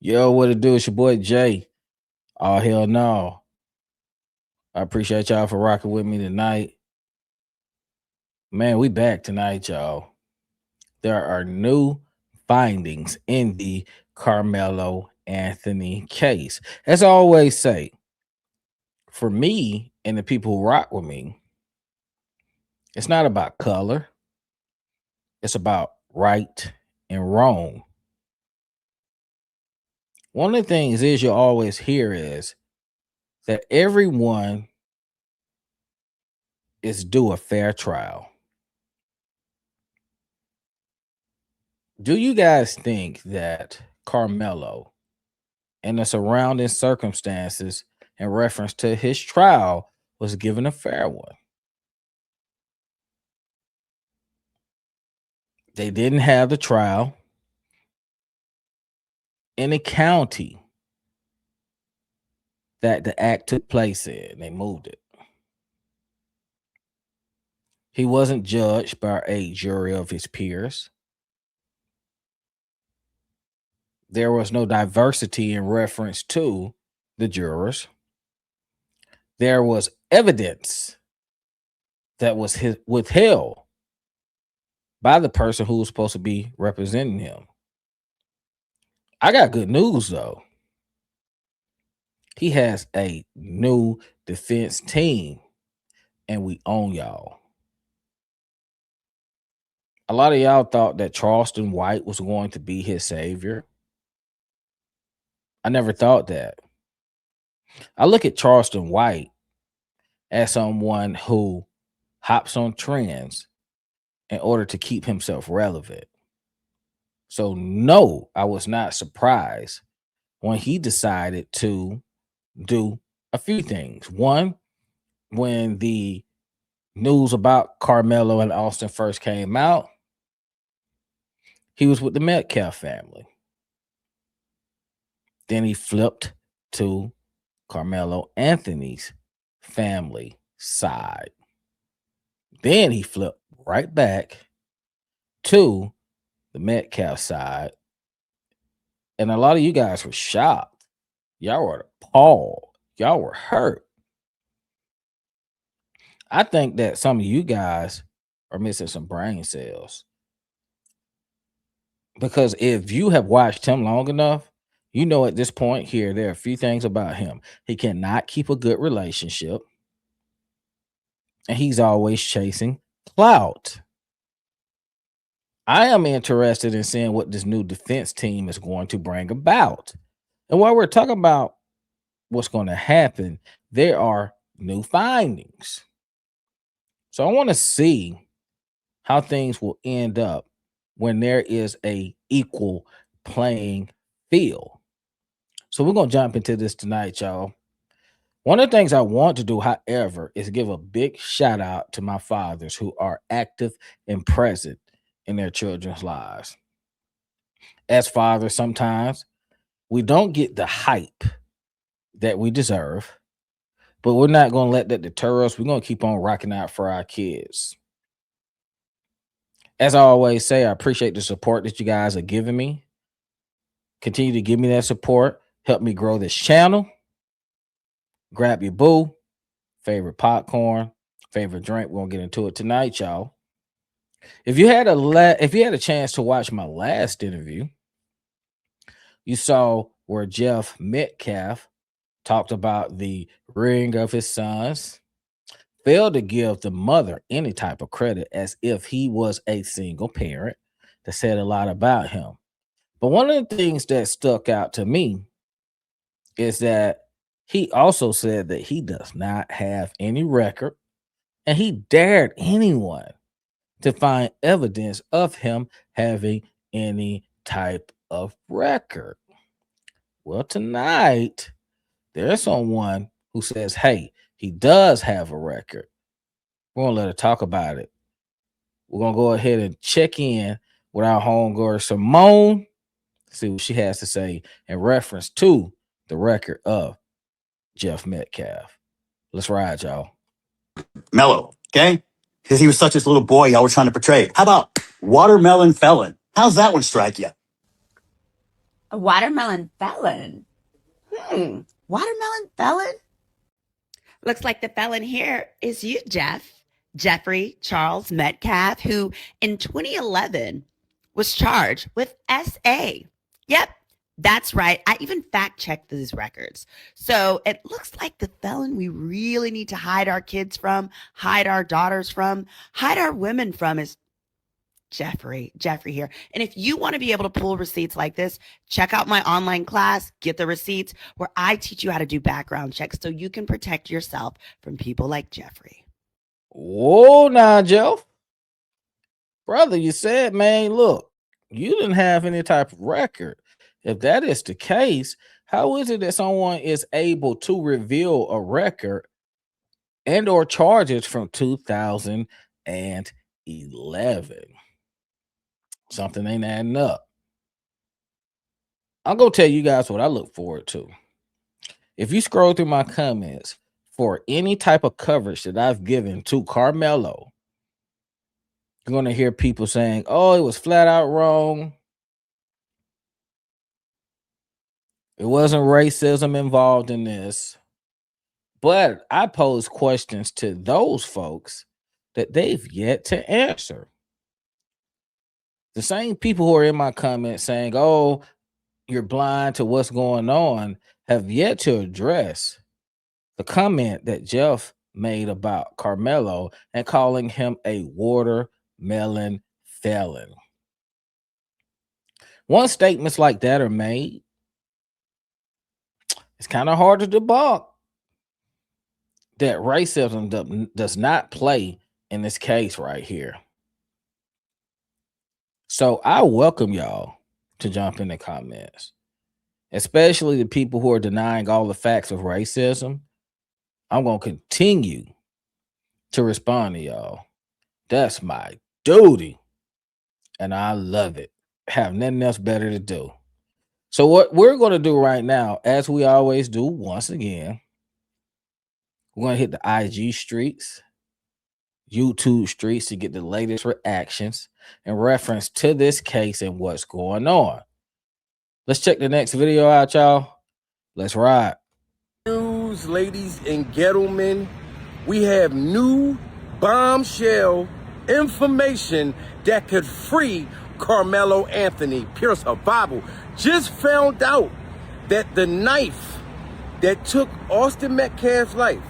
Yo, what it do? It's your boy Jay. Oh, hell no. I appreciate y'all for rocking with me tonight. Man, we back tonight, y'all. There are new findings in the Carmelo Anthony case. As I always say, for me and the people who rock with me, it's not about color, it's about right and wrong. One of the things is you'll always hear is that everyone is due a fair trial. Do you guys think that Carmelo and the surrounding circumstances in reference to his trial was given a fair one? They didn't have the trial in the county that the act took place in. They moved it. He wasn't judged by a jury of his peers. There was no diversity in reference to the jurors. There was evidence that was withheld by the person who was supposed to be representing him. I got good news though. He has a new defense team, and we own y'all. A lot of y'all thought that Charleston White was going to be his savior. I never thought that. I look at Charleston White as someone who hops on trends in order to keep himself relevant. So, no, I was not surprised when he decided to do a few things. One, when the news about Carmelo and Austin first came out, he was with the Metcalf family. Then he flipped to Carmelo Anthony's family side. Then he flipped right back to the Metcalf side. And a lot of you guys were shocked. Y'all were appalled. Y'all were hurt. I think that some of you guys are missing some brain cells. Because if you have watched him long enough, you know at this point here, there are a few things about him. He cannot keep a good relationship. And he's always chasing clout. I am interested in seeing what this new defense team is going to bring about. And while we're talking about what's going to happen, there are new findings. So I want to see how things will end up when there is a equal playing field. So we're going to jump into this tonight, y'all. One of the things I want to do, however, is give a big shout out to my fathers who are active and present in their children's lives. As fathers, sometimes we don't get the hype that we deserve, but we're not going to let that deter us. We're going to keep on rocking out for our kids. As I always say, I appreciate the support that you guys are giving me. Continue to give me that support. Help me grow this channel. Grab your boo, favorite popcorn, favorite drink. We're gonna get into it tonight, y'all. If you had a chance to watch my last interview, you saw where Jeff Metcalf talked about the ring of his sons, failed to give the mother any type of credit as if he was a single parent. That said a lot about him. But one of the things that stuck out to me is that he also said that he does not have any record, and he dared anyone to find evidence of him having any type of record. Well, tonight, there's someone who says, hey, he does have a record. We're going to let her talk about it. We're going to go ahead and check in with our homegirl, Simone, see what she has to say in reference to the record of Jeff Metcalf. Let's ride, y'all. Mellow, okay? Because he was such this little boy y'all were trying to portray. How about watermelon felon? How's that one strike you? A watermelon felon? Watermelon felon? Looks like the felon here is you, Jeffrey Charles Metcalf, who in 2011 was charged with SA. Yep, that's right. I even fact checked these records. So it looks like the felon we really need to hide our kids from, hide our daughters from, hide our women from is Jeffrey here. And if you want to be able to pull receipts like this, check out my online class, Get the Receipts, where I teach you how to do background checks so you can protect yourself from people like Jeffrey. Whoa, now, Jeff. Brother, you said, man, look, you didn't have any type of record. If that is the case, how is it that someone is able to reveal a record and or charges from 2011? Something ain't adding up. I'm going to tell you guys what I look forward to. If you scroll through my comments for any type of coverage that I've given to Karmelo, you're going to hear people saying, oh, it was flat out wrong. It wasn't racism involved in this. But I pose questions to those folks that they've yet to answer. The same people who are in my comments saying, oh, you're blind to what's going on, have yet to address the comment that Jeff made about Karmelo and calling him a watermelon felon. Once statements like that are made, it's kind of hard to debunk that racism does not play in this case right here. So I welcome y'all to jump in the comments, especially the people who are denying all the facts of racism. I'm going to continue to respond to y'all. That's my duty, and I love it. Have nothing else better to do. So what we're going to do right now, as we always do once again, we're going to hit the IG streets, YouTube streets to get the latest reactions in reference to this case and what's going on. Let's check the next video out, y'all. Let's ride. News, ladies and gentlemen, we have new bombshell information that could free Carmelo Anthony. Pure survival. Just found out that the knife that took Austin Metcalf's life,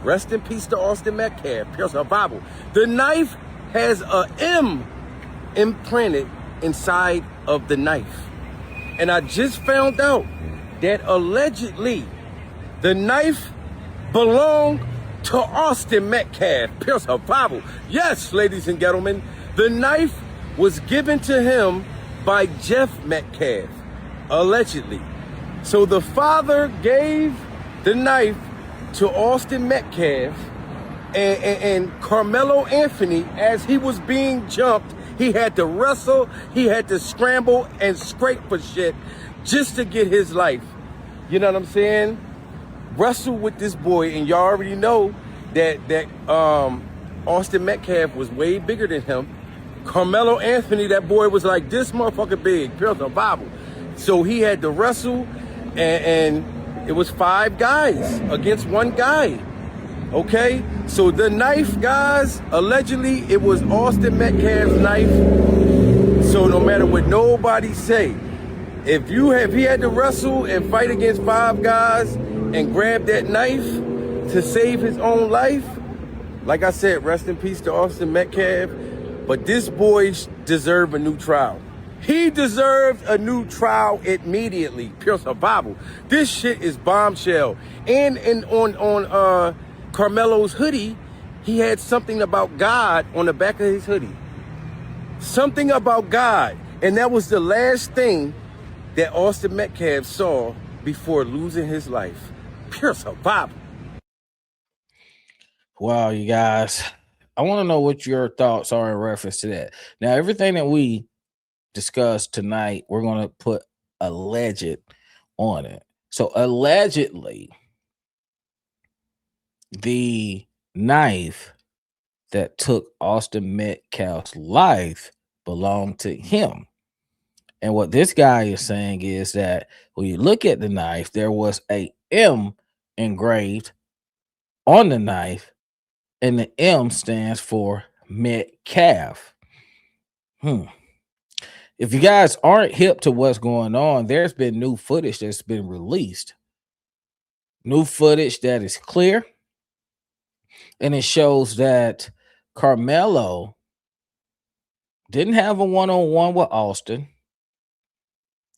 rest in peace to Austin Metcalf, pure survival. The knife has a M imprinted inside of the knife. And I just found out that allegedly the knife belonged to Austin Metcalf, pure survival. Yes, ladies and gentlemen, the knife was given to him by Jeff Metcalf, allegedly. So the father gave the knife to Austin Metcalf, and Carmelo Anthony, as he was being jumped, he had to wrestle, he had to scramble and scrape for shit just to get his life. You know what I'm saying? Wrestle with this boy, and y'all already know that Austin Metcalf was way bigger than him. Carmelo Anthony, that boy was like this motherfucker big, pure survival. So he had to wrestle, and it was 5 guys against 1 guy. Okay, so the knife, guys, allegedly it was Austin Metcalf's knife. So no matter what nobody say, if he had to wrestle and fight against 5 guys and grab that knife to save his own life, like I said, rest in peace to Austin Metcalf. But this boy deserved a new trial. He deserved a new trial immediately. Pure survival. This shit is bombshell. And on Karmelo'S hoodie, he had something about God on the back of his hoodie. Something about God. And that was the last thing that Austin Metcalf saw before losing his life. Pure survival. Wow, you guys. I want to know what your thoughts are in reference to that. Now, everything that we discussed tonight, we're going to put alleged on it. So allegedly, the knife that took Austin Metcalf's life belonged to him. And what this guy is saying is that when you look at the knife, there was a M engraved on the knife, and the M stands for Metcalf. If you guys aren't hip to what's going on, there's been new footage that's been released. New footage that is clear, and it shows that Karmelo didn't have a one-on-one with Austin.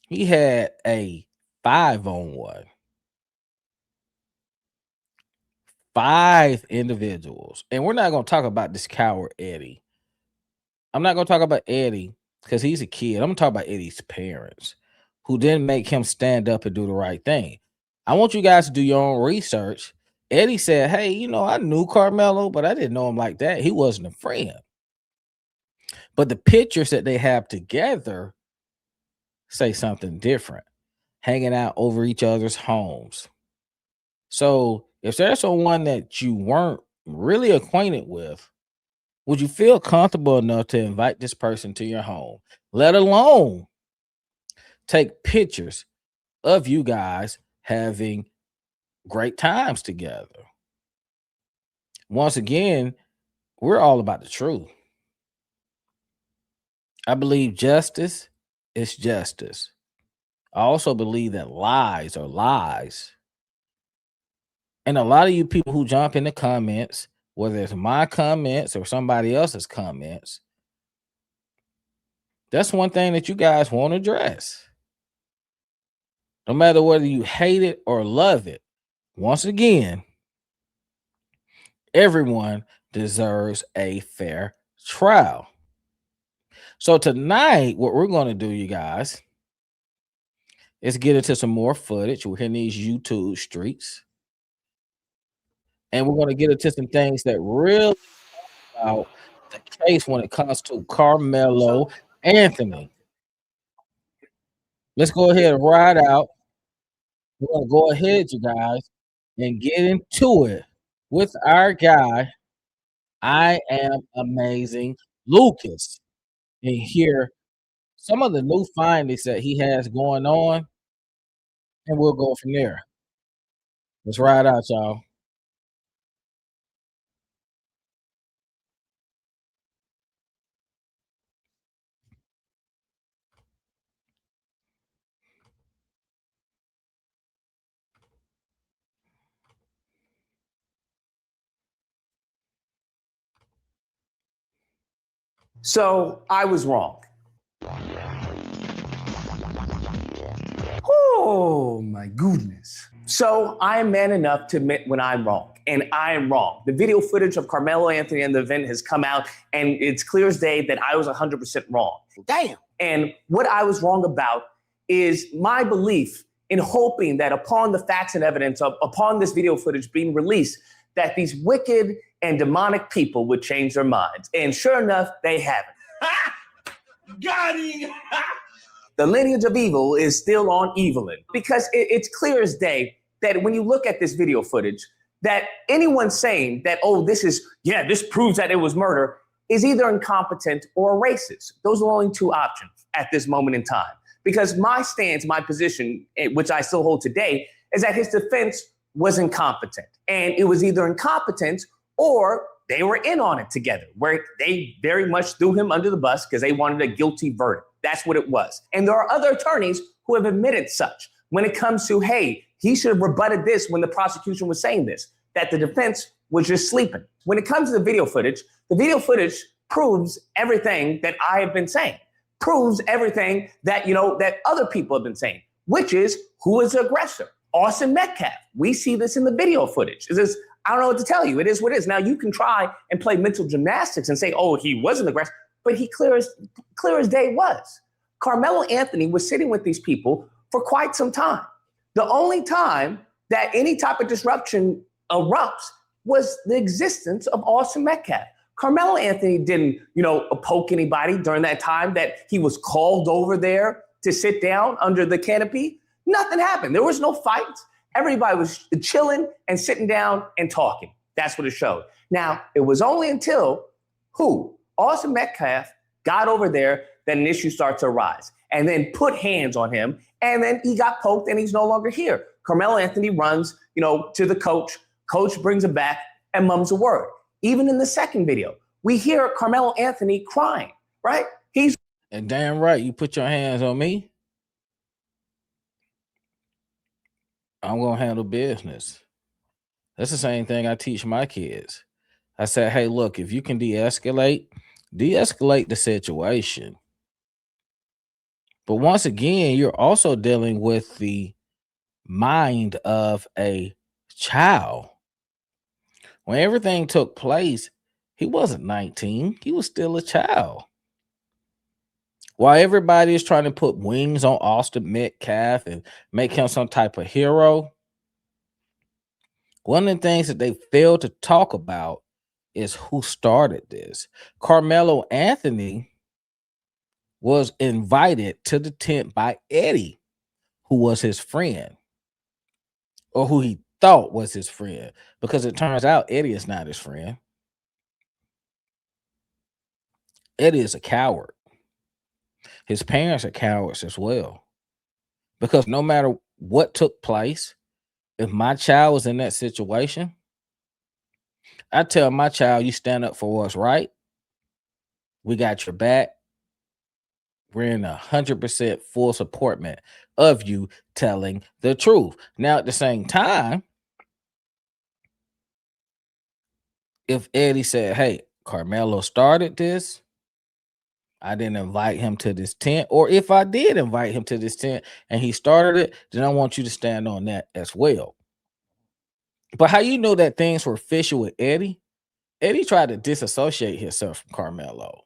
He had a 5-on-1. 5 individuals. And we're not going to talk about this coward Eddie. I'm not going to talk about Eddie because he's a kid. I'm going to talk about Eddie's parents who didn't make him stand up and do the right thing. I want you guys to do your own research. Eddie said, hey, you know, I knew Karmelo, but I didn't know him like that. He wasn't a friend. But the pictures that they have together say something different, hanging out over each other's homes. So if there's someone that you weren't really acquainted with, would you feel comfortable enough to invite this person to your home, let alone take pictures of you guys having great times together? Once again, we're all about the truth. I believe justice is justice. I also believe that lies are lies. And a lot of you people who jump in the comments, whether it's my comments or somebody else's comments, that's one thing that you guys won't address. No matter whether you hate it or love it, once again, everyone deserves a fair trial. So tonight, what we're going to do, you guys, is get into some more footage. We're in these YouTube streets. And we're going to get into some things that really about the case when it comes to Karmelo Anthony. Let's go ahead and ride out. We're going to go ahead, you guys, and get into it with our guy, I Am Amazing Lucas, and hear some of the new findings that he has going on, and we'll go from there. Let's ride out, y'all. So I was wrong. Oh my goodness. So I am man enough to admit when I'm wrong, and I am wrong. The video footage of Karmelo Anthony and the event has come out, and it's clear as day that I was 100% wrong. Damn. And what I was wrong about is my belief in hoping that upon the facts and evidence upon this video footage being released, that these wicked and demonic people would change their minds. And sure enough, they haven't. Got him. The lineage of evil is still on evilin, because it's clear as day that when you look at this video footage, that anyone saying that, oh, this proves that it was murder, is either incompetent or racist. Those are only two options at this moment in time. Because my stance, my position, which I still hold today, is that his defense was incompetent. And it was either incompetent or they were in on it together, where they very much threw him under the bus because they wanted a guilty verdict. That's what it was. And there are other attorneys who have admitted such when it comes to, hey, he should have rebutted this when the prosecution was saying this, that the defense was just sleeping. When it comes to the video footage proves everything that I have been saying, proves everything that, that other people have been saying, which is who is the aggressor? Austin Metcalf. We see this in the video footage. I don't know what to tell you. It is what it is. Now you can try and play mental gymnastics and say, oh, he wasn't aggressive, but he clear as day was. Karmelo Anthony was sitting with these people for quite some time. The only time that any type of disruption erupts was the existence of Austin Metcalf. Karmelo Anthony didn't, poke anybody during that time that he was called over there to sit down under the canopy. Nothing happened. There was no fights. Everybody was chilling and sitting down and talking. That's what it showed. Now, it was only until Austin Metcalf got over there that an issue started to arise. and then put hands on him, and then he got poked and he's no longer here. Carmelo Anthony runs, to the coach. Coach brings him back and mum's a word. Even in the second video, we hear Carmelo Anthony crying, right? And damn right, you put your hands on me, I'm gonna handle business. That's the same thing I teach my kids. I said, hey, look, if you can de-escalate the situation. But once again, you're also dealing with the mind of a child. When everything took place, he wasn't 19. He was still a child. While everybody is trying to put wings on Austin Metcalf and make him some type of hero, one of the things that they fail to talk about is who started this. Carmelo Anthony was invited to the tent by Eddie, who was his friend, or who he thought was his friend, because it turns out Eddie is not his friend. Eddie is a coward. His parents are cowards as well, because no matter what took place, if my child was in that situation, I tell my child, you stand up for what's right. We got your back. We're in 100% full supportment of you telling the truth. Now, at the same time, if Eddie said, hey, Carmelo started this, I didn't invite him to this tent, or if I did invite him to this tent and he started it, then I want you to stand on that as well. But how you know that things were fishy with Eddie? Eddie tried to disassociate himself from Carmelo.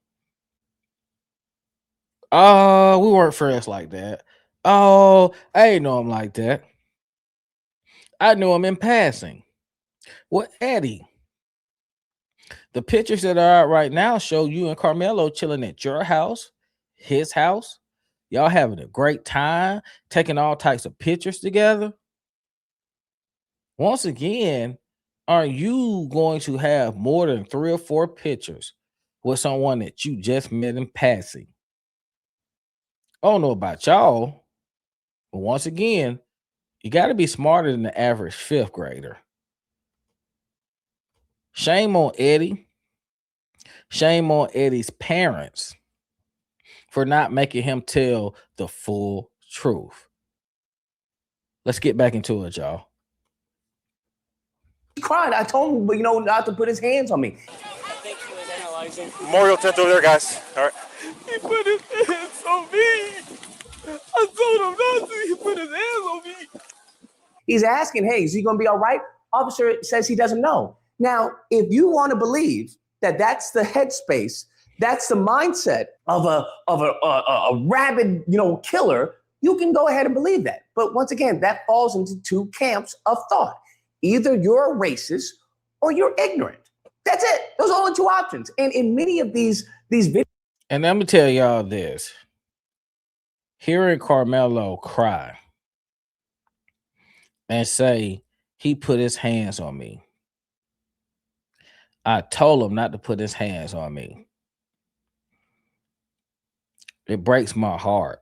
Oh, we weren't friends like that. Oh, I didn't know him like that. I knew him in passing. Well, Eddie, the pictures that are out right now show you and Carmelo chilling at your house, his house. Y'all having a great time, taking all types of pictures together. Once again, are you going to have more than 3 or 4 pictures with someone that you just met in passing? I don't know about y'all, but once again, you got to be smarter than the average 5th grader. Shame on Eddie. Shame on Eddie's parents for not making him tell the full truth. Let's get back into it, y'all. He cried. I told him, not to put his hands on me. Memorial tent over there, guys. All right. He put his hands on me. I told him not to. He put his hands on me. He's asking, hey, is he going to be all right? Officer says he doesn't know. Now, if you want to believe that that's the headspace, that's the mindset of a rabid, killer, you can go ahead and believe that. But once again, that falls into 2 camps of thought. Either you're a racist or you're ignorant. That's it. Those are only 2 options. And in many of these videos. And let me tell y'all this. Hearing Carmelo cry and say he put his hands on me. I told him not to put his hands on me. It breaks my heart.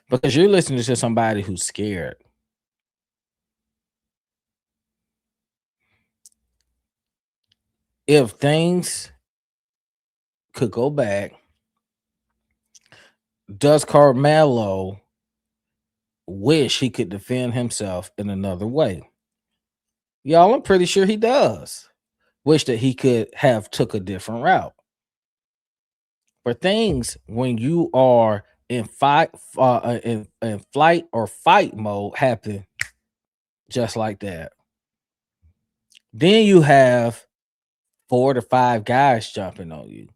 Because you're listening to somebody who's scared. If things could go back, does Carmelo wish he could defend himself in another way? Y'all, I'm pretty sure he does. Wish that he could have took a different route. But things, when you are in flight or fight mode, happen just like that. Then you have 4 to 5 guys jumping on you.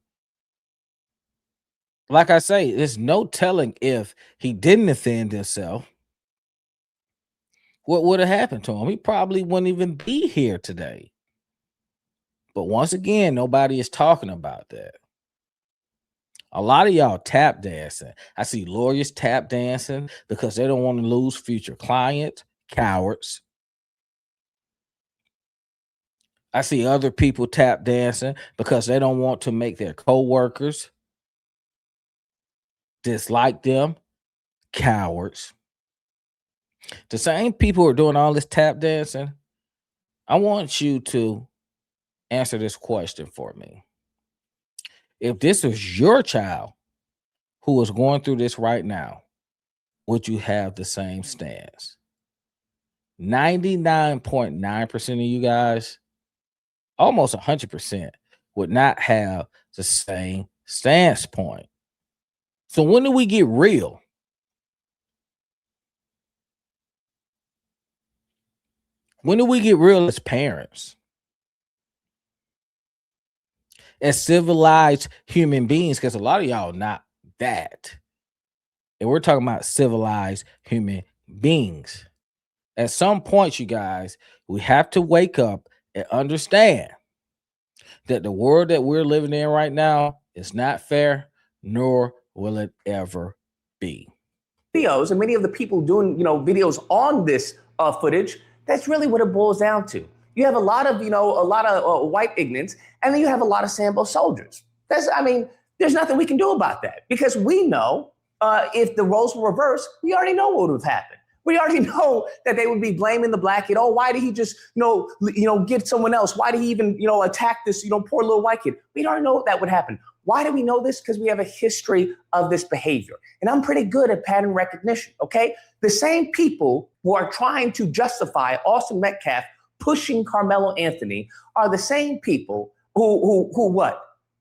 Like I say, there's no telling if he didn't defend himself, what would have happened to him. He probably wouldn't even be here today. But once again, nobody is talking about that. A lot of y'all tap dancing. I see lawyers tap dancing because they don't want to lose future clients. Cowards. I see other people tap dancing because they don't want to make their co-workers dislike them, cowards. The same people who are doing all this tap dancing, I want you to answer this question for me. If this was your child who was going through this right now, would you have the same stance? 99.9% of you guys, almost 100%, would not have the same stance point. So when do we get real? When do we get real as parents? As civilized human beings, because a lot of y'all not that. And we're talking about civilized human beings. At some point, you guys, we have to wake up and understand that the world that we're living in right now is not fair, nor will it ever be. Videos and many of the people doing, videos on this footage, that's really what it boils down to. You have a lot of white ignorance, and then you have a lot of Sambo soldiers. There's nothing we can do about that, because we know if the roles were reversed, we already know what would have happened. We already know that they would be blaming the black kid. Oh, why did he just, get someone else? Why did he even, attack this, poor little white kid? We already know that would happen. Why do we know this? Because we have a history of this behavior. And I'm pretty good at pattern recognition, okay? The same people who are trying to justify Austin Metcalf pushing Carmelo Anthony are the same people who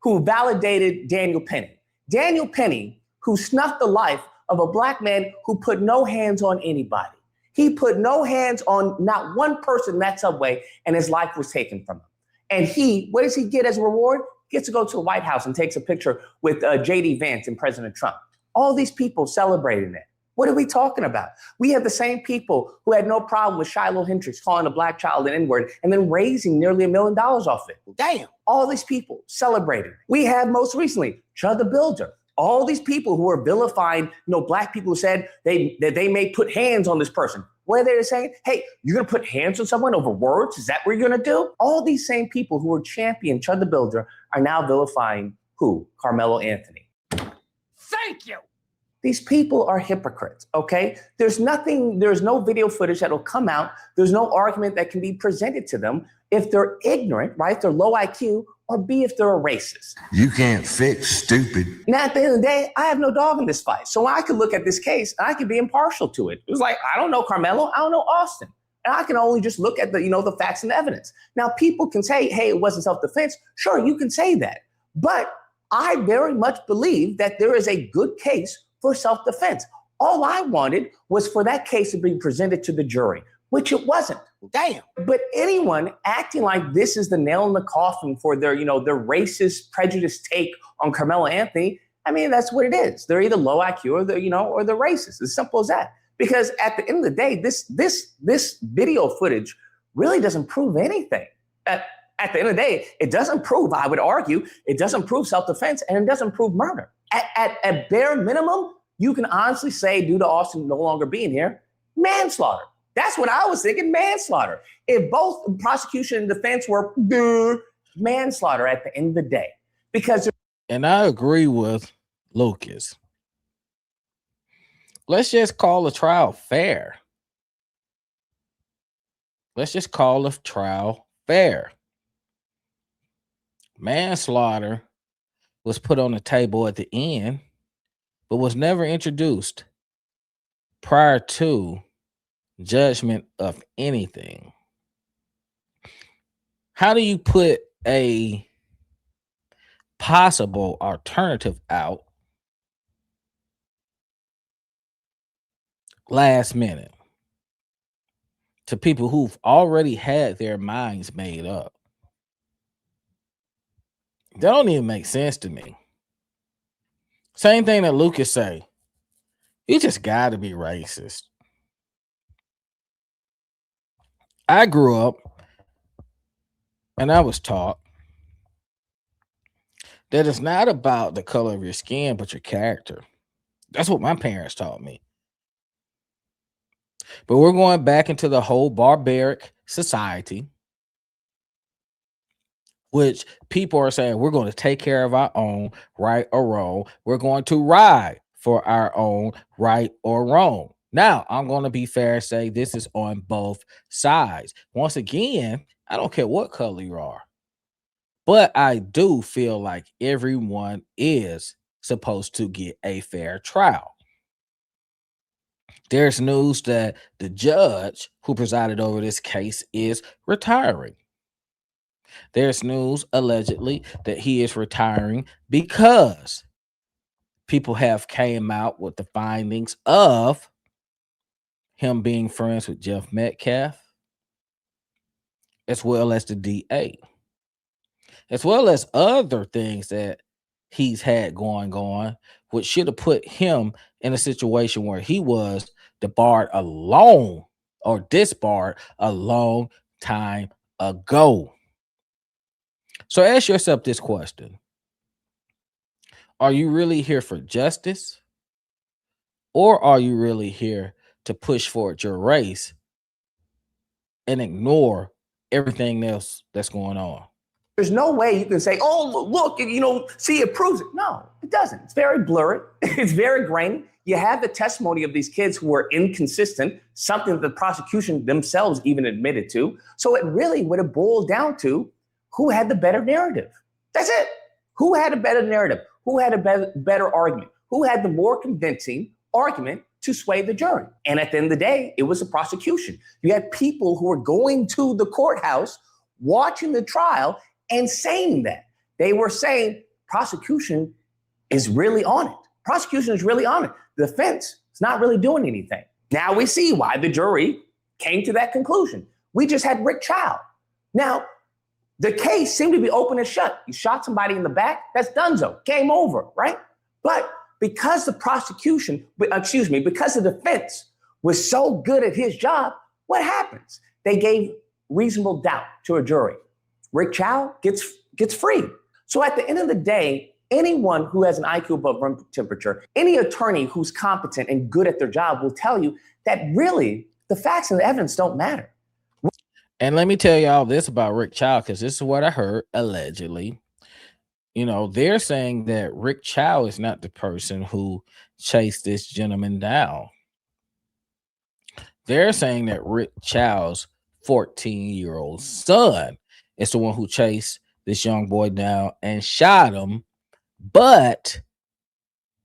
validated Daniel Penny. Daniel Penny, who snuffed the life of a black man who put no hands on anybody. He put no hands on not one person in that subway, and his life was taken from him. And what does he get as a reward? He gets to go to the White House and takes a picture with J.D. Vance and President Trump. All these people celebrating that. What are we talking about? We have the same people who had no problem with Shiloh Hendricks calling a black child an N-word and then raising nearly $1 million off it. Damn. All these people celebrating. We have most recently Chud the Builder. All these people who are vilifying, black people who said that they may put hands on this person. Where they're saying, hey, you're going to put hands on someone over words? Is that what you're going to do? All these same people who were championing Chud the Builder are now vilifying who? Carmelo Anthony. Thank you. These people are hypocrites, okay? There's no video footage that'll come out. There's no argument that can be presented to them if they're ignorant, right? They're low IQ, or B, if they're a racist. You can't fix stupid. Now, at the end of the day, I have no dog in this fight. So I could look at this case and I could be impartial to it. It was like, I don't know Carmelo, I don't know Austin. And I can only just look at the facts and the evidence. Now, people can say, hey, it wasn't self-defense. Sure, you can say that. But I very much believe that there is a good case for self-defense. All I wanted was for that case to be presented to the jury, which it wasn't. Damn. But anyone acting like this is the nail in the coffin for their racist, prejudiced take on Carmelo Anthony, that's what it is. They're either low IQ or they're racist. As simple as that. Because at the end of the day, this video footage really doesn't prove anything. At the end of the day, it doesn't prove, I would argue, it doesn't prove self-defense, and it doesn't prove murder. At bare minimum, you can honestly say, due to Austin no longer being here, manslaughter. That's what I was thinking, manslaughter. If both prosecution and defense were manslaughter at the end of the day. And I agree with Lucas. Let's just call a trial fair. Let's just call a trial fair. Manslaughter was put on the table at the end, but was never introduced prior to judgment of anything. How do you put a possible alternative out last minute to people who've already had their minds made up? That don't even make sense to me. Same thing that Lucas say. You just got to be racist. I grew up and I was taught that it's not about the color of your skin, but your character. That's what my parents taught me. But we're going back into the whole barbaric society, which people are saying we're going to take care of our own, right or wrong. We're going to ride for our own right or wrong. Now, I'm going to be fair and say this is on both sides. Once again, I don't care what color you are, but I do feel like everyone is supposed to get a fair trial. There's news that the judge who presided over this case is retiring. There's news allegedly that he is retiring because people have came out with the findings of him being friends with Jeff Metcalf, as well as the DA, as well as other things that he's had going on, which should have put him in a situation where he was debarred alone or disbarred a long time ago. So ask yourself this question. Are you really here for justice? Or are you really here to push forward your race and ignore everything else that's going on? There's no way you can say, oh, look, see, it proves it. No, it doesn't. It's very blurry. It's very grainy. You have the testimony of these kids who were inconsistent, something that the prosecution themselves even admitted to. So it really would have boiled down to who had the better narrative. That's it. Who had a better narrative? Who had a better argument? Who had the more convincing argument to sway the jury? And at the end of the day, it was the prosecution. You had people who were going to the courthouse, watching the trial, and saying that. They were saying prosecution is really on it. Prosecution is really on it. The defense is not really doing anything. Now we see why the jury came to that conclusion. We just had Rick Chow. Now, the case seemed to be open and shut. You shot somebody in the back, that's donezo, game over, right? But because the because the defense was so good at his job, what happens? They gave reasonable doubt to a jury. Rick Chow gets freed. So at the end of the day, anyone who has an IQ above room temperature, any attorney who's competent and good at their job will tell you that really the facts and the evidence don't matter. And let me tell y'all this about Rick Chow, because this is what I heard allegedly. They're saying that Rick Chow is not the person who chased this gentleman down. They're saying that Rick Chow's 14-year-old son is the one who chased this young boy down and shot him. But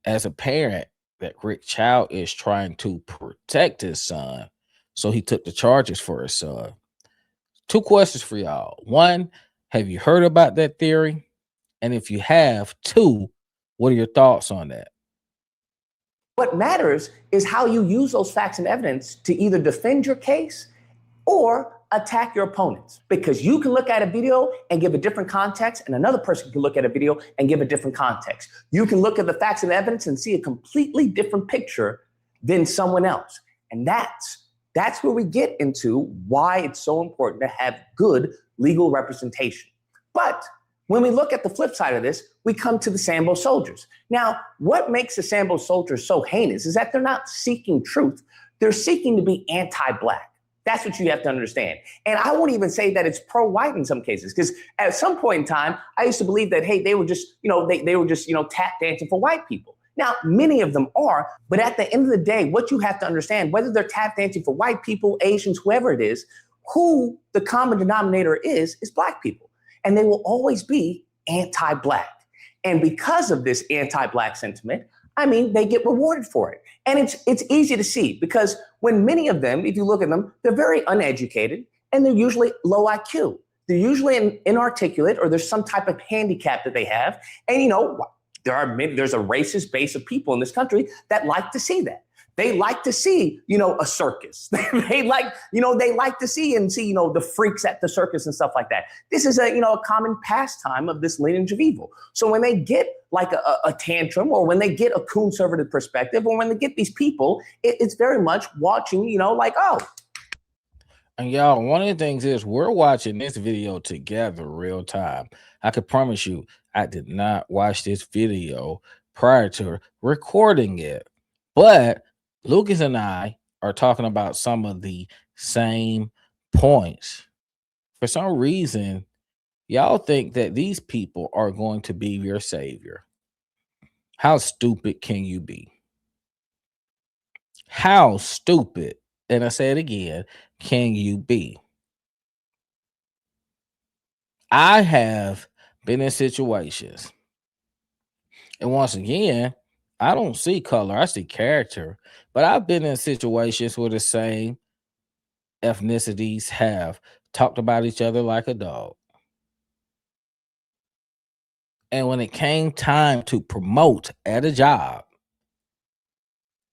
as a parent, that Rick Chow is trying to protect his son, so he took the charges for his son. 2 questions for y'all. 1, have you heard about that theory? And if you have, 2, what are your thoughts on that? What matters is how you use those facts and evidence to either defend your case or attack your opponents. Because you can look at a video and give a different context, and another person can look at a video and give a different context. You can look at the facts and evidence and see a completely different picture than someone else. And that's where we get into why it's so important to have good legal representation. But when we look at the flip side of this, we come to the Sambo soldiers. Now, what makes the Sambo soldiers so heinous is that they're not seeking truth. They're seeking to be anti-Black. That's what you have to understand. And I won't even say that it's pro-white in some cases, because at some point in time, I used to believe that, hey, they were just, they were just, tap dancing for white people. Now, many of them are, but at the end of the day, what you have to understand, whether they're tap dancing for white people, Asians, whoever it is, who the common denominator is Black people. And they will always be anti-Black. And because of this anti-Black sentiment, they get rewarded for it. And it's easy to see, because when many of them, if you look at them, they're very uneducated and they're usually low IQ. They're usually inarticulate, or there's some type of handicap that they have. And there's a racist base of people in this country that like to see that. They like to see, a circus. they like to see the freaks at the circus and stuff like that. This is a common pastime of this lineage of evil. So when they get like a tantrum, or when they get a conservative perspective, or when they get these people, it's very much watching, oh. And y'all, one of the things is we're watching this video together real time. I can promise you, I did not watch this video prior to recording it, but Lucas and I are talking about some of the same points. For some reason, y'all think that these people are going to be your savior. How stupid can you be? How stupid, and I say it again, can you be? I have been in situations, and once again, I don't see color, I see character. But I've been in situations where the same ethnicities have talked about each other like a dog. And when it came time to promote at a job,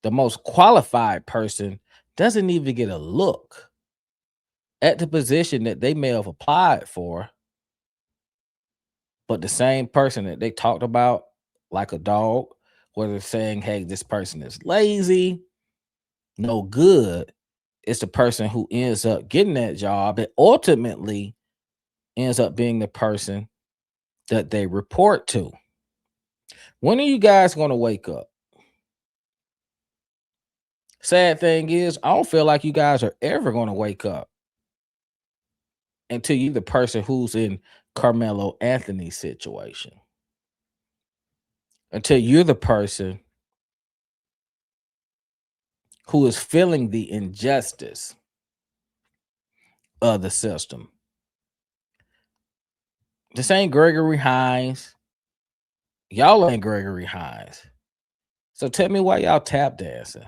the most qualified person doesn't even get a look at the position that they may have applied for. But the same person that they talked about like a dog, whether saying, hey, this person is lazy, no good, it's the person who ends up getting that job that ultimately ends up being the person that they report to. When are you guys going to wake up? Sad thing is, I don't feel like you guys are ever going to wake up until you're the person who's in Carmelo Anthony's situation. Until you're the person who is feeling the injustice of the system. This ain't Gregory Hines. Y'all ain't Gregory Hines. So tell me why y'all tap dancing.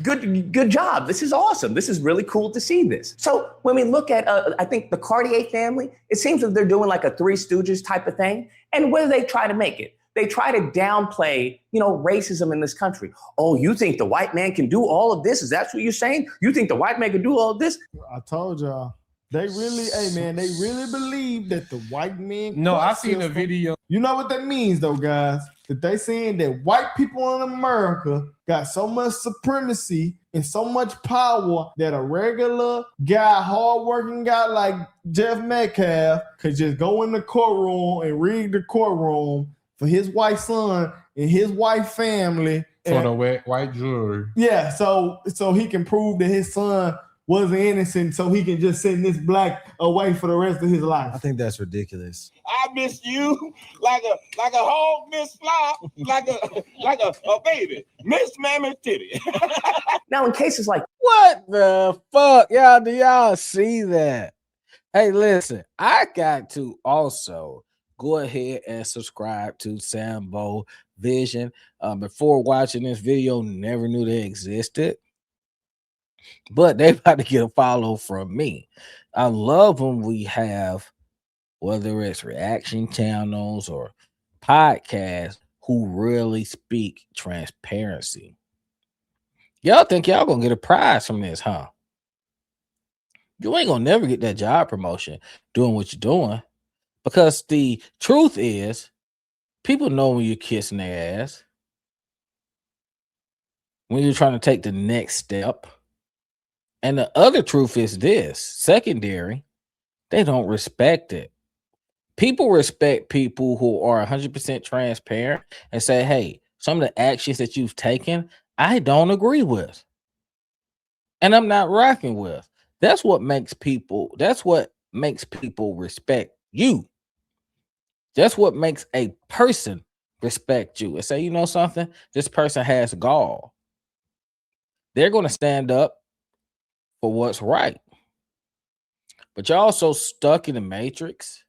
Good job. This is awesome. This is really cool to see this. So when we look at, I think the Cartier family, it seems that they're doing like a Three Stooges type of thing. And what do they try to make it? They try to downplay, racism in this country. Oh, you think the white man can do all of this? Is that what you're saying? You think the white man can do all of this? I told y'all. They really, they really believe that the white man. No, I seen a video. You know what that means, though, guys? That they saying that white people in America got so much supremacy and so much power that a regular guy, hardworking guy like Jeff Metcalf could just go in the courtroom and read the courtroom for his white son and his white family. For the white jury. Yeah, so he can prove that his son wasn't innocent, so he can just send this black away for the rest of his life. I think that's ridiculous. I miss you like a hog miss fly, like a baby miss mammy titty. Now, in cases like What the fuck? Y'all, do y'all see that? Hey, listen, I got to also go ahead and subscribe to Sambo Vision. Before watching this video, never knew they existed. But they about to get a follow from me. I love when we have, whether it's reaction channels or podcasts, who really speak transparency. Y'all think y'all gonna get a prize from this, huh? You ain't gonna never get that job promotion doing what you're doing, because the truth is, people know when you're kissing their ass, when you're trying to take the next step. And the other truth is this, secondary, they don't respect it. People respect people who are 100% transparent and say, hey, some of the actions that you've taken, I don't agree with. And I'm not rocking with. That's what makes people respect you. That's what makes a person respect you and say, you know something, this person has gall. They're going to stand up for what's right. But y'all so stuck in the matrix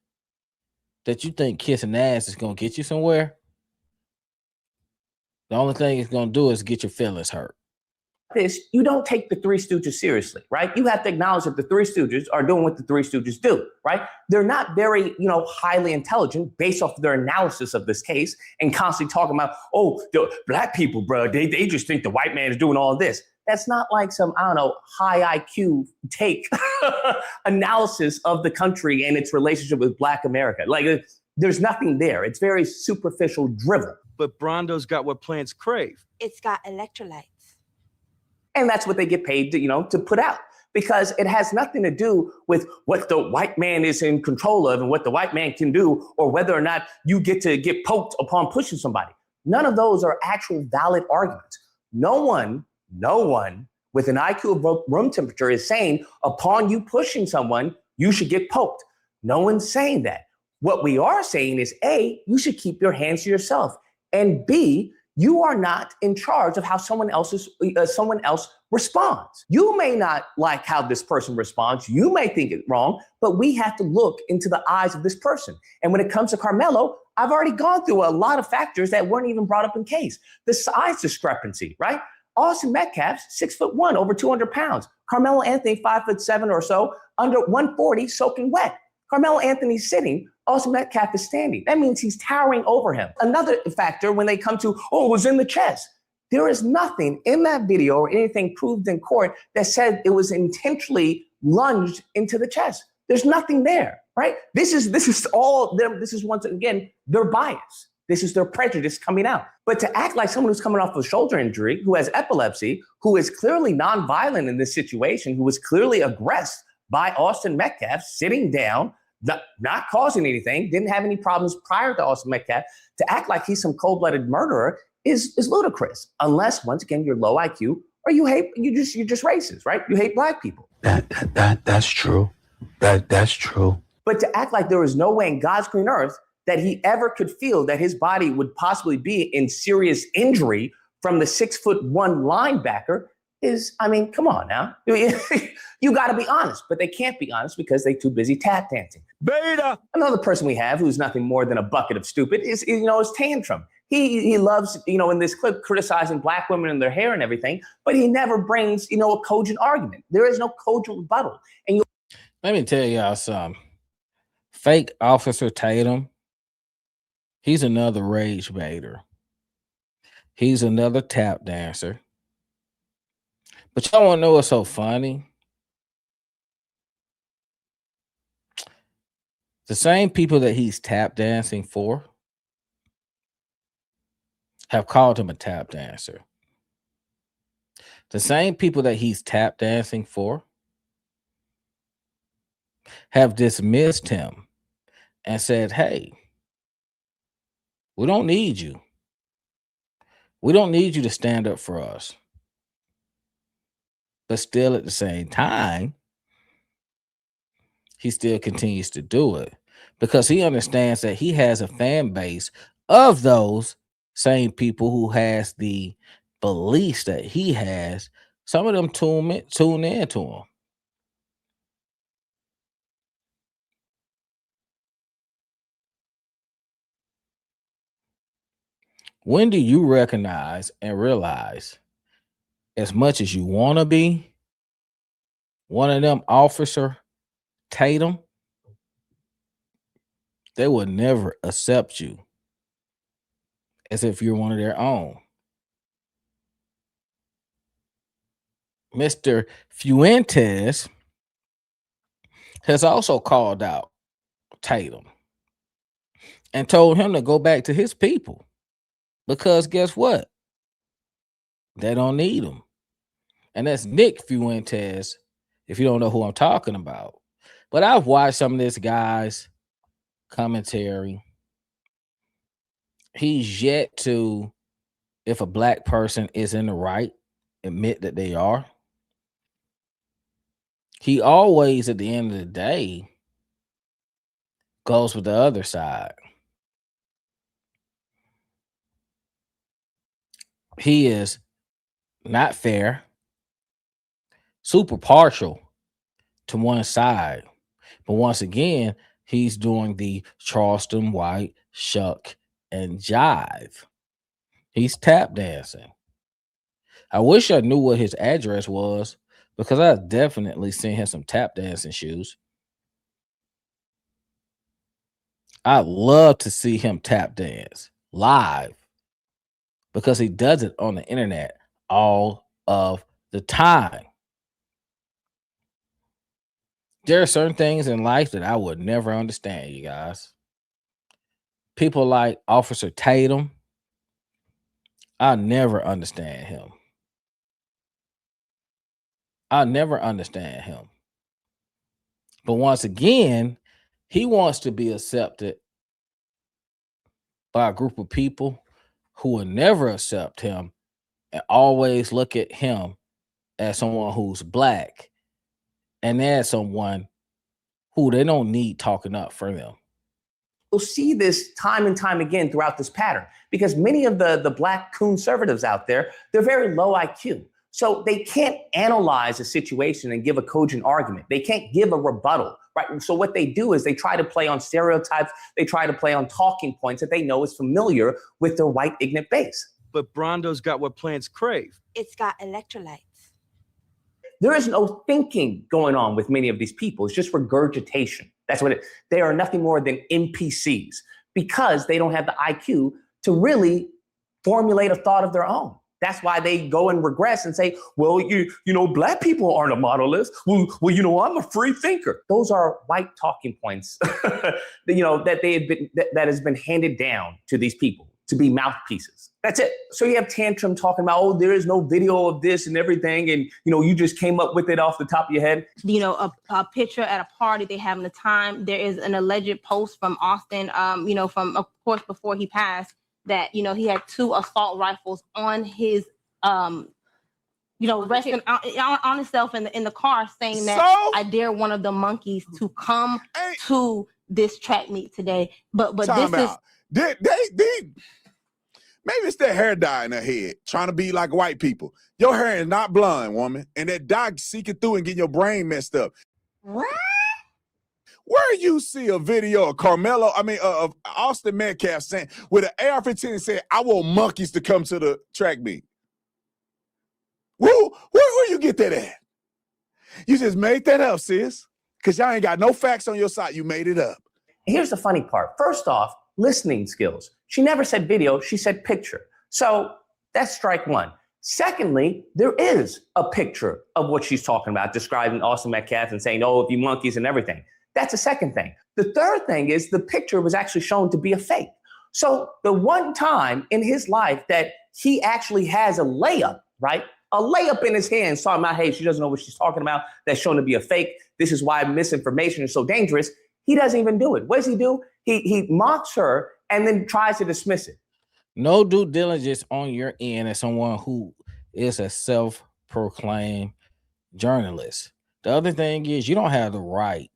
that you think kissing ass is going to get you somewhere. The only thing it's going to do is get your feelings hurt. this, you don't take the Three Stooges seriously, right? You have to acknowledge that the Three Stooges are doing what the Three Stooges do, right? They're not very, highly intelligent based off of their analysis of this case and constantly talking about, oh, the black people, bro, they just think the white man is doing all of this. That's not like some, high IQ take analysis of the country and its relationship with Black America. Like, there's nothing there. It's very superficial drivel. But Brondo's got what plants crave. It's got electrolytes. And that's what they get paid to, to put out, because it has nothing to do with what the white man is in control of and what the white man can do, or whether or not you get to get poked upon pushing somebody. None of those are actual valid arguments. No one with an IQ of room temperature is saying upon you pushing someone, you should get poked. No one's saying that. What we are saying is, A, you should keep your hands to yourself. And B, You are not in charge of how someone else responds. You may not like how this person responds. You may think it's wrong, but we have to look into the eyes of this person. And when it comes to Karmelo, I've already gone through a lot of factors that weren't even brought up in case. The size discrepancy, right? Austin Metcalf's 6'1", over 200 pounds. Carmelo Anthony, 5'7" or so, under 140, soaking wet. Carmelo Anthony's sitting, Austin Metcalf is standing. That means he's towering over him. Another factor when they come to, it was in the chest. There is nothing in that video or anything proved in court that said it was intentionally lunged into the chest. There's nothing there, right? This is all them. This is once again their bias. This is their prejudice coming out. But to act like someone who's coming off a shoulder injury, who has epilepsy, who is clearly nonviolent in this situation, who was clearly aggressed by Austin Metcalf, sitting down, not causing anything, didn't have any problems prior to Austin Metcalf, to act like he's some cold-blooded murderer is ludicrous. Unless, once again, you're low IQ or you're just racist, right? You hate black people. That's true. That's true. But to act like there was no way in God's green earth that he ever could feel that his body would possibly be in serious injury from the 6'1" linebacker is, I mean, come on now. You got to be honest, but they can't be honest because they're too busy tap dancing. Beta. Another person we have who's nothing more than a bucket of stupid is Tantrum. He loves, in this clip, criticizing black women and their hair and everything, but he never brings, a cogent argument. There is no cogent rebuttal. And let me tell y'all something. Fake Officer Tatum, he's another rage baiter. He's another tap dancer. But y'all want to know what's so funny? The same people that he's tap dancing for have called him a tap dancer. The same people that he's tap dancing for have dismissed him and said, hey, we don't need you. We don't need you to stand up for us. But still at the same time, he still continues to do it because he understands that he has a fan base of those same people who has the beliefs that he has. Some of them tune in to him. When do you recognize and realize, as much as you want to be one of them Officer Tatum, they will never accept you as if you're one of their own. Mr. Fuentes has also called out Tatum and told him to go back to his people because guess what? They don't need him. And that's Nick Fuentes, if you don't know who I'm talking about. But I've watched some of this guy's commentary. He's yet to, if a black person is in the right, admit that they are. He always, at the end of the day, goes with the other side. He is not fair, super partial to one side. But once again, he's doing the Charleston White shuck and jive. He's tap dancing. I wish I knew what his address was because I definitely sent him some tap dancing shoes. I'd love to see him tap dance live because he does it on the internet all of the time. There are certain things in life that I would never understand, you guys. People like Officer Tatum, I'll never understand him. I'll never understand him. But once again, he wants to be accepted by a group of people who will never accept him and always look at him as someone who's black and as someone who they don't need talking up for them. You'll see this time and time again throughout this pattern because many of the black conservatives out there, they're very low IQ. So they can't analyze a situation and give a cogent argument. They can't give a rebuttal, right? So what they do is they try to play on stereotypes. They try to play on talking points that they know is familiar with their white ignorant base. But Brondo's got what plants crave. It's got electrolytes. There is no thinking going on with many of these people. It's just regurgitation. That's what they are nothing more than NPCs because they don't have the IQ to really formulate a thought of their own. That's why they go and regress and say, well, you know, black people aren't a monolith. Well, you know, I'm a free thinker. Those are white talking points, you know, that has been handed down to these people to be mouthpieces. That's it. So you have Tantrum talking about, oh, there is no video of this and everything. And, you know, you just came up with it off the top of your head. You know, a picture at a party they having the time. There is an alleged post from Austin, you know, from, of course, before he passed, that, you know, he had 2 assault rifles on his, you know, resting on himself in the car saying that I dare one of the monkeys to come to this track meet today. But this is... Maybe it's that hair dye in her head, trying to be like white people. Your hair is not blonde, woman. And that dye seeking through and getting your brain messed up. What? Where you see a video of of Austin Metcalf saying, with an AR-15 and saying, I want monkeys to come to the track meet. Where you get that at? You just made that up, sis. Because y'all ain't got no facts on your side. You made it up. Here's the funny part. First off, listening skills. She never said video, she said picture. So that's strike one. Secondly, there is a picture of what she's talking about, describing Austin Metcalf and saying, oh, if you monkeys and everything. That's the second thing. The third thing is the picture was actually shown to be a fake. So the one time in his life that he actually has a layup, right? A layup in his hands talking about, hey, she doesn't know what she's talking about. That's shown to be a fake. This is why misinformation is so dangerous. He doesn't even do it. What does he do? He mocks her and then tries to dismiss it. No due diligence on your end as someone who is a self-proclaimed journalist. The other thing is you don't have the right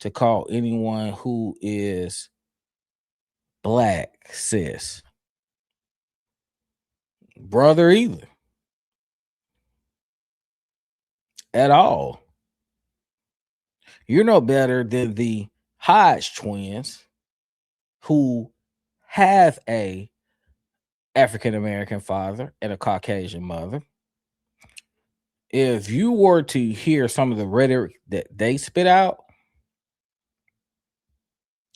to call anyone who is black sis. Brother either. At all. You're no better than the Hodge twins who have a African-American father and a Caucasian mother. If you were to hear some of the rhetoric that they spit out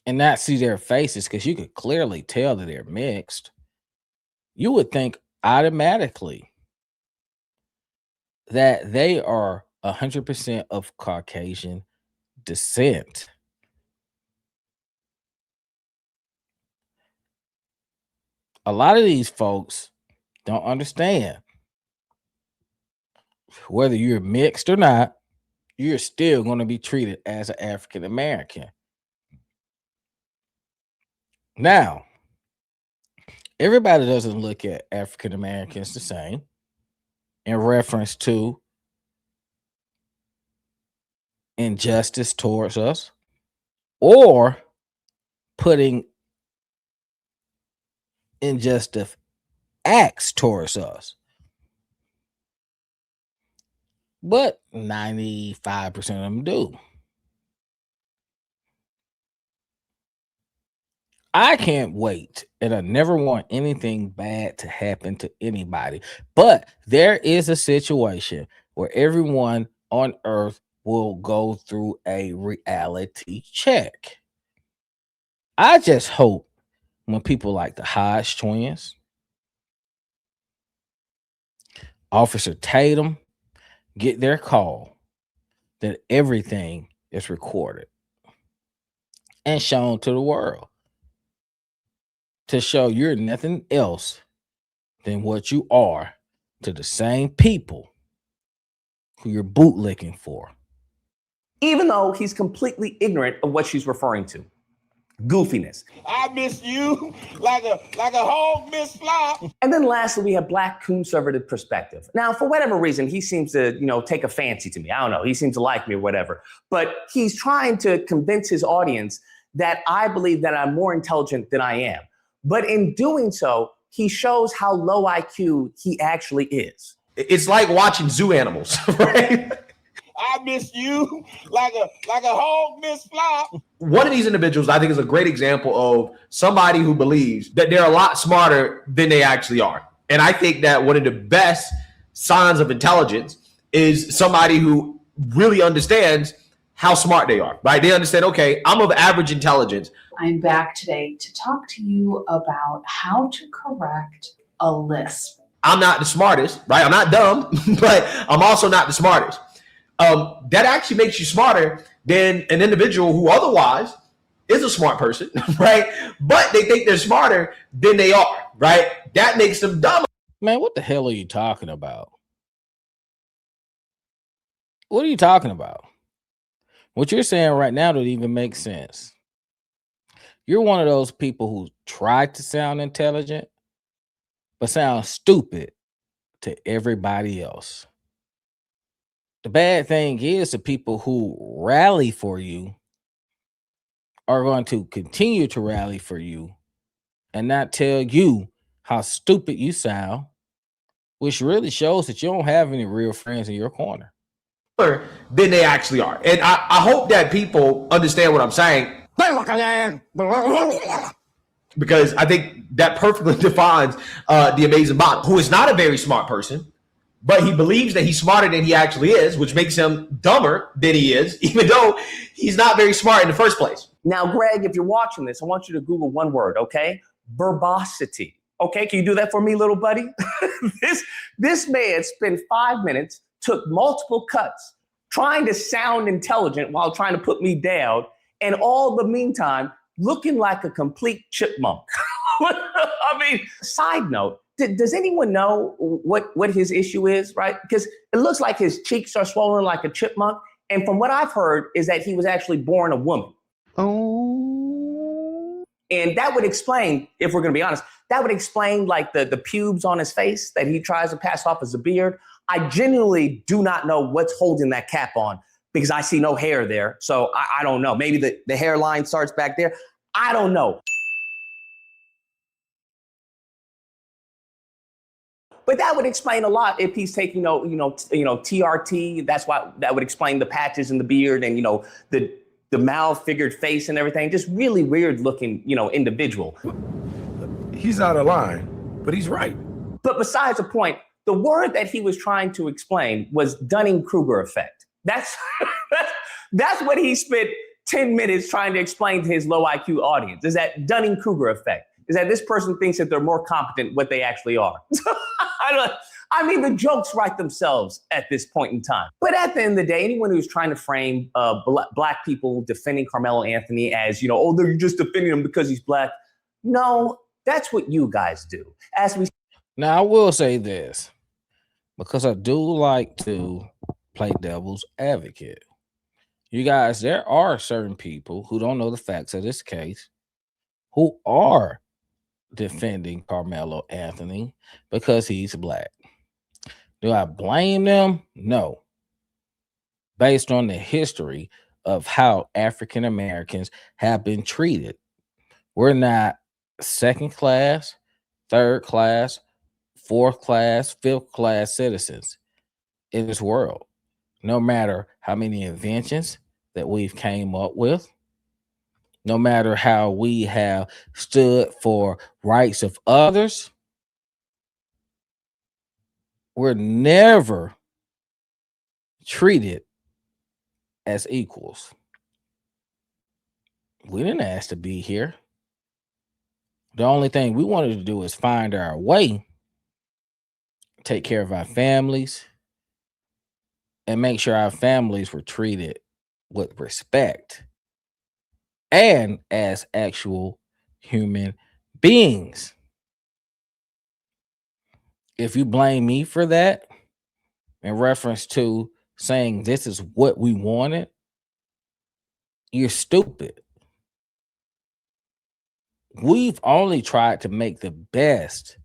and not see their faces, because you could clearly tell that they're mixed, you would think automatically that they are 100% of Caucasian descent. A lot of these folks don't understand whether you're mixed or not, you're still going to be treated as an African American. Now, everybody doesn't look at African Americans the same in reference to injustice towards us or putting injustice acts towards us. But 95% of them do. I can't wait, and I never want anything bad to happen to anybody. But there is a situation where everyone on earth will go through a reality check. I just hope when people like the Hodge twins, Officer Tatum, get their call, that everything is recorded and shown to the world to show you're nothing else than what you are to the same people who you're bootlicking for. Even though he's completely ignorant of what she's referring to. Goofiness. I miss you like a hog miss fly. And then lastly, we have black conservative perspective. Now, for whatever reason, he seems to, take a fancy to me. I don't know. He seems to like me or whatever. But he's trying to convince his audience that I believe that I'm more intelligent than I am. But in doing so, he shows how low IQ he actually is. It's like watching zoo animals, right? I miss you like a hog miss fly. One of these individuals, I think, is a great example of somebody who believes that they're a lot smarter than they actually are. And I think that one of the best signs of intelligence is somebody who really understands how smart they are, right? They understand, okay, I'm of average intelligence. I'm back today to talk to you about how to correct a lisp. I'm not the smartest, right? I'm not dumb, but I'm also not the smartest. That actually makes you smarter than an individual who otherwise is a smart person, right? But they think they're smarter than they are, right? That makes them dumber. Man, what the hell are you talking about? What are you talking about? What you're saying right now doesn't even make sense. You're one of those people who try to sound intelligent, but sound stupid to everybody else. The bad thing is the people who rally for you are going to continue to rally for you and not tell you how stupid you sound, which really shows that you don't have any real friends in your corner. Than they actually are. And I hope that people understand what I'm saying, because I think that perfectly defines the amazing Bob, who is not a very smart person, but he believes that he's smarter than he actually is, which makes him dumber than he is, even though he's not very smart in the first place. Now, Greg, if you're watching this, I want you to Google one word, okay? Verbosity. Okay, can you do that for me, little buddy? This man spent 5 minutes, took multiple cuts, trying to sound intelligent while trying to put me down, and all the meantime, looking like a complete chipmunk. I mean, side note, does anyone know what his issue is, right? Because it looks like his cheeks are swollen like a chipmunk. And from what I've heard is that he was actually born a woman. Oh. And that would explain, if we're going to be honest, that would explain like the pubes on his face that he tries to pass off as a beard. I genuinely do not know what's holding that cap on because I see no hair there. So I don't know. Maybe the hairline starts back there. I don't know. But that would explain a lot if he's taking, TRT. That's why that would explain the patches in the beard and, the mouth, figured face and everything. Just really weird looking, individual. He's out of line, but he's right. But besides the point, the word that he was trying to explain was Dunning-Kruger effect. That's what he spent 10 minutes trying to explain to his low IQ audience, is that Dunning-Kruger effect. Is that this person thinks that they're more competent than what they actually are. I mean, the jokes write themselves at this point in time. But at the end of the day, anyone who's trying to frame black people defending Carmelo Anthony as, they're just defending him because he's black. No, that's what you guys do. Now, I will say this, because I do like to play devil's advocate. You guys, there are certain people who don't know the facts of this case who are defending Carmelo Anthony because he's black. Do I blame them? No. Based on the history of how African Americans have been treated, we're not second class, third class, fourth class, fifth class citizens in this world. No matter how many inventions that we've came up with, no matter how we have stood for rights of others, we're never treated as equals. We didn't ask to be here. The only thing we wanted to do is find our way, take care of our families, and make sure our families were treated with respect and as actual human beings. If you blame me for that in reference to saying this is what we wanted, you're stupid. We've only tried to make the best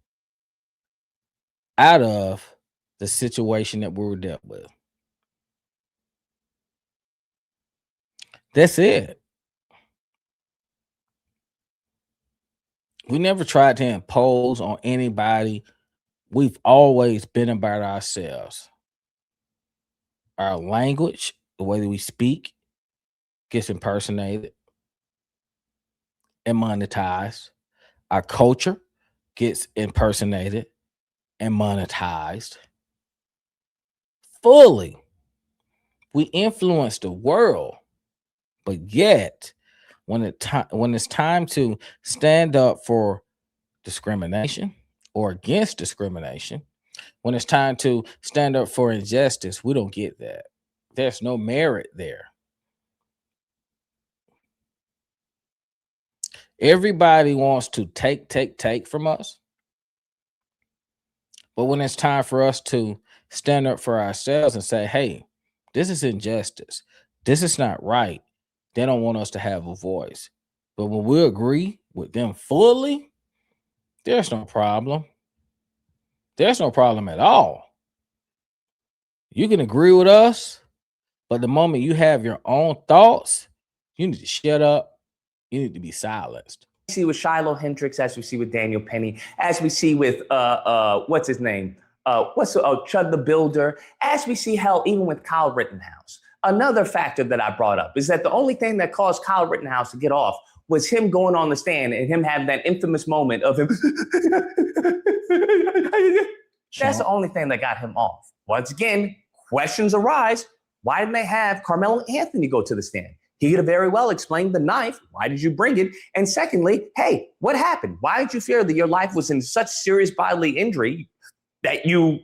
out of the situation that we were dealt with. That's it. We never tried to impose on anybody. We've always been about ourselves. Our language, the way that we speak, gets impersonated and monetized. Our culture gets impersonated and monetized fully. We influence the world, but yet when it's time to stand up for discrimination or against discrimination, when it's time to stand up for injustice, we don't get that. There's no merit there. Everybody wants to take from us. But when it's time for us to stand up for ourselves and say, hey, this is injustice, this is not right, they don't want us to have a voice. But when we agree with them fully, there's no problem. There's no problem at all. You can agree with us, but the moment you have your own thoughts, you need to shut up. You need to be silenced. See with Shiloh Hendricks, as we see with Daniel Penny, as we see with what's his name? Chud the Builder, as we see hell even with Kyle Rittenhouse. Another factor that I brought up is that the only thing that caused Kyle Rittenhouse to get off was him going on the stand and him having that infamous moment of him. That's the only thing that got him off. Once again, questions arise. Why didn't they have Carmelo Anthony go to the stand? He could have very well explained the knife. Why did you bring it? And secondly, hey, what happened? Why did you fear that your life was in such serious bodily injury that you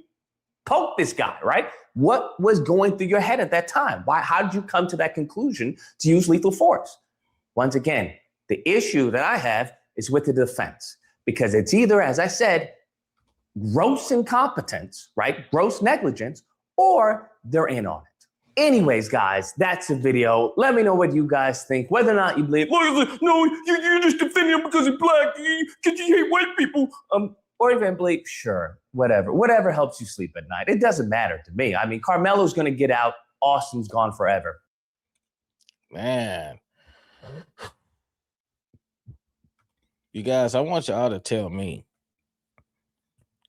poked this guy, right? What was going through your head at that time? How did you come to that conclusion to use lethal force? Once again, the issue that I have is with the defense, because it's either, as I said, gross incompetence, right? Gross negligence, or they're in on it. Anyways, guys, that's the video. Let me know what you guys think, whether or not you believe, no, you're just defending him because he's black, because you hate white people. Or even believe, sure, whatever helps you sleep at night. It doesn't matter to me. I mean, Carmelo's going to get out. Austin's gone forever. Man. You guys, I want y'all to tell me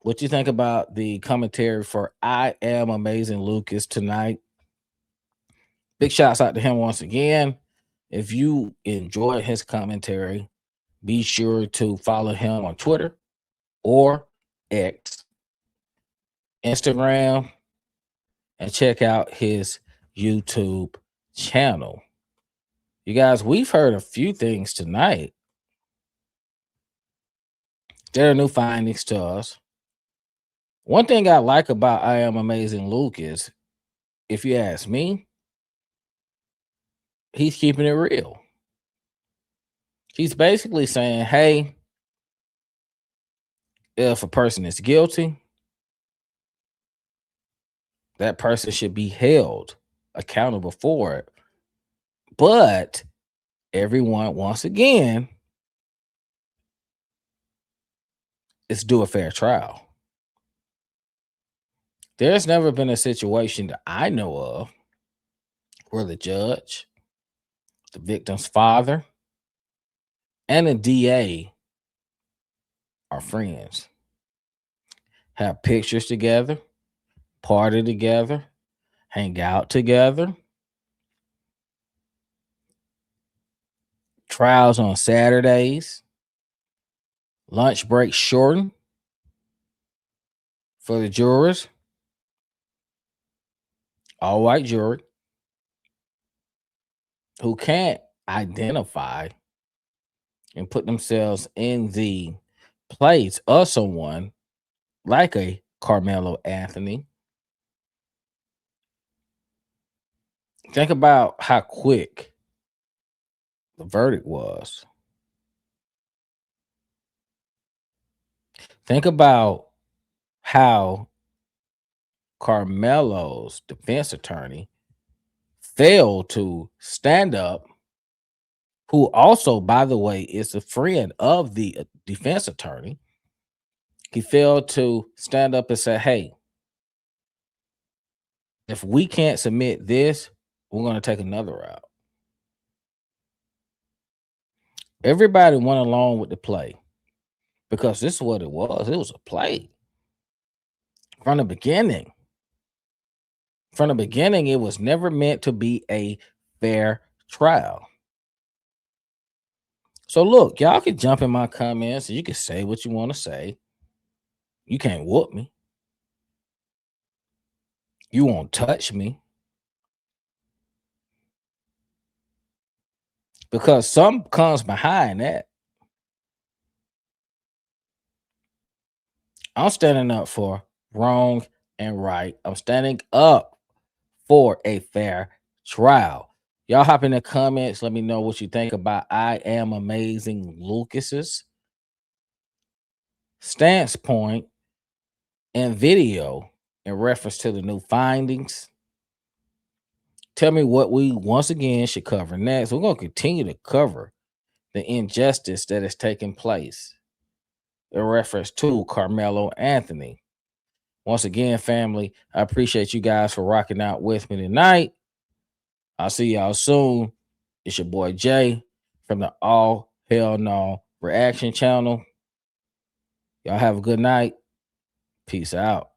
what you think about the commentary for I Am Amazing Lucas tonight. Big shouts out to him once again. If you enjoyed his commentary, be sure to follow him on Twitter or X, Instagram, and check out his YouTube channel. You guys, we've heard a few things tonight. There are new findings to us. One thing I like about I Am Amazing Lucas, if you ask me, he's keeping it real. He's basically saying, hey, if a person is guilty, that person should be held accountable for it. But everyone, once again, is due a fair trial. There's never been a situation that I know of where the judge, the victim's father, and the DA are friends, have pictures together, party together, hang out together, trials on Saturdays, lunch break shortened for the jurors, all white jury, who can't identify and put themselves in the place of someone like a Carmelo Anthony. Think about how quick the verdict was. Think about how Karmelo'S defense attorney failed to stand up, who also, by the way, is a friend of the defense attorney. He failed to stand up and say, hey, if we can't submit this, we're going to take another route. Everybody went along with the play. because this is what it was. It was a play from the beginning. From the beginning, it was never meant to be a fair trial. So look, y'all can jump in my comments and you can say what you want to say. You can't whoop me. You won't touch me. Because some comes behind that. I'm standing up for wrong and right. I'm standing up for a fair trial. Y'all hop in the comments. Let me know what you think about I Am Amazing Lucas's stance point and video in reference to the new findings. Tell me what we once again should cover next. We're going to continue to cover the injustice that is taking place in reference to Carmelo Anthony. Once again, family, I appreciate you guys for rocking out with me tonight. I'll see y'all soon. It's your boy Jay from the All Hell No Reaction channel. Y'all have a good night. Peace out.